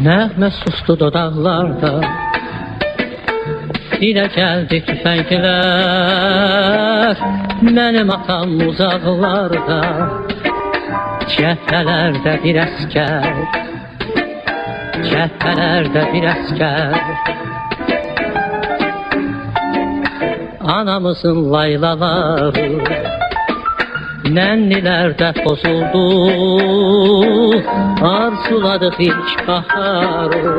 Nəğmə sustu dodaqlarda, dilə gəldi tüfənglər. Mənim atam uzaqlarda, cəbhələrdə bir əskər, cəbhələrdə bir əskər. Anamızın laylaları nənnilərdə pozuldu, arzuladıq ilk baharı,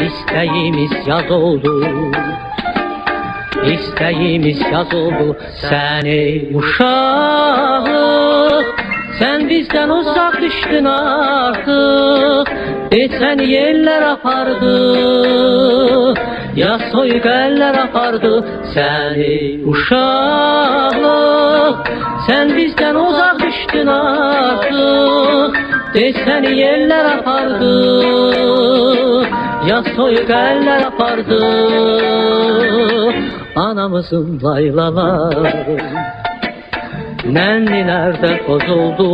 İstəyimiz yaz oldu, İstəyimiz yaz oldu. Sən ey uşaq, sən bizdən uzaq düşdün artıq, səni yerlər apardı, ya soyuq əllər apardı. Sən ey uşaq, sən bizdən uzaq düşdün artıq, səni yerlər apardı, ya soyuq əllər apardı. Anamızın laylaları nənnilərdə pozuldu,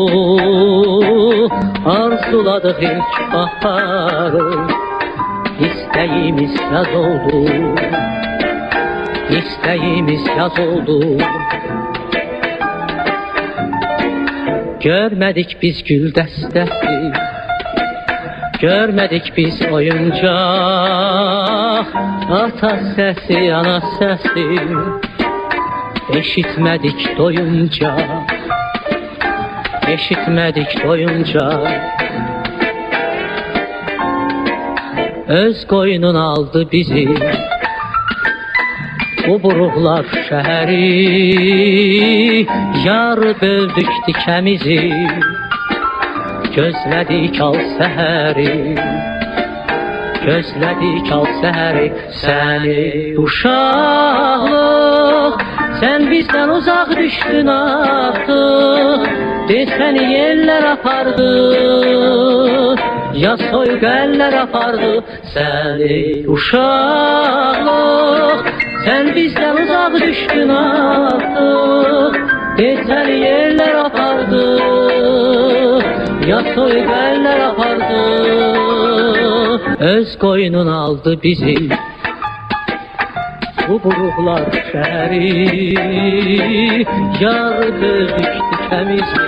arzuladıq ilk baharı, İstəyimiz yaz oldu, İstəyimiz yaz oldu. Görmədik biz gül dəstəsi, görmədik biz oyuncaq, ata səsi, ana səsi, eşitmədik doyunca, eşitmədik doyunca. Öz qoynun aldı bizi, bu buruqlar şəhəri, yarı böldük dikəmizi, gözlədik al səhəri, gözlədik al səhəri. Sən ey uşaqlıq, sən bizdən uzaq düşdün artıq, səni yerlər apardı, ya soyuq əllər apardı. Sən ey uşaqlıq, sən bizdən uzaq düşdün artıq, səni yerlər apardı, ya soyuq əllər apardı. Öz qoynun aldı bizi, bu buruqlar şəhəri, yarı böldük dikəmizi,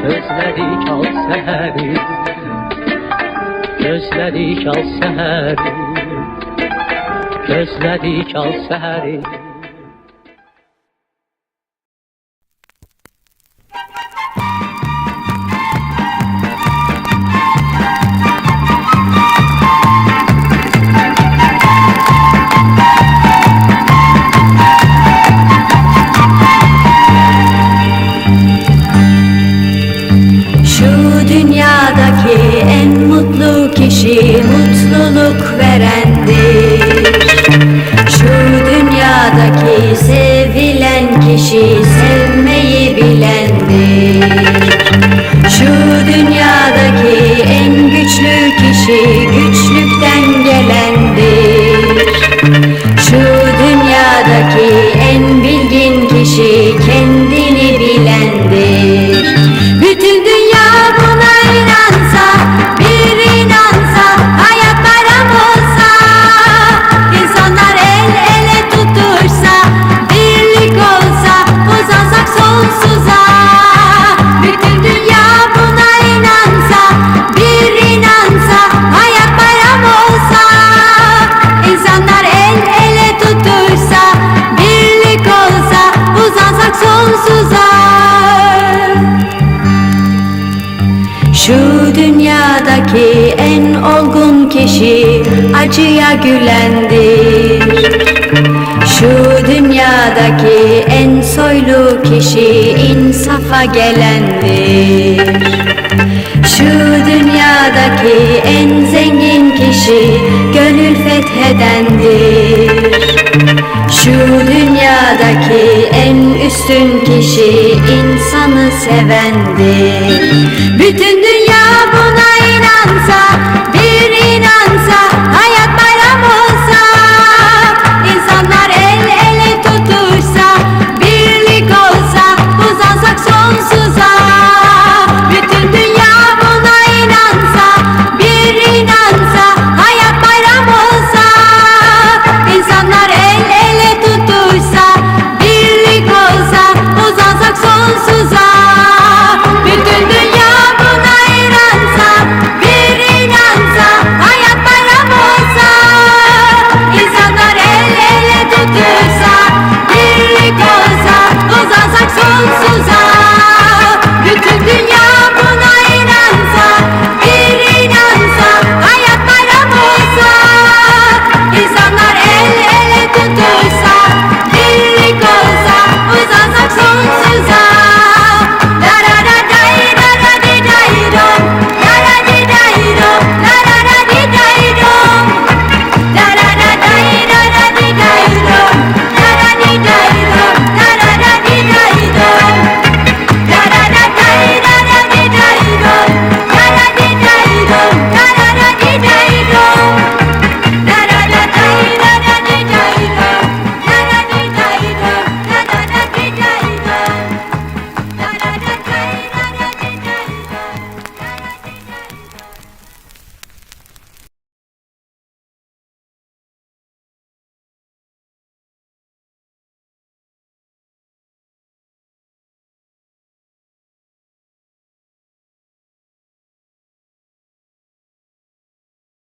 gözlədik al səhəri, gözlədik al səhəri, gözlədik al səhəri. Dünyadaki en mutlu kişi mutluluk verendir. Şu dünyadaki sevilen kişi sevmeyi bilendir. Şu dünyadaki en güçlü kişi güçlükten gelendir. Şu dünyadaki en bilgin kişi kendini bilendir. Bütün dünya buna inansa, bir inansa, hayat bayram olsa, insanlar el ele tutuşsa, birlik olsa, uzansak sonsuza. Bütün dünya buna inansa, bir inansa, hayat bayram olsa, insanlar el ele tutuşsa, birlik olsa, uzansak sonsuza. Şu dünyadaki en olgun kişi acıya gülendir. Şu dünyadaki en soylu kişi insafa gelendir. Şu dünyadaki en zengin kişi gönül fethedendir. Şu dünyadaki en üstün kişi insanı sevendir. Bütün dünya buna inansa,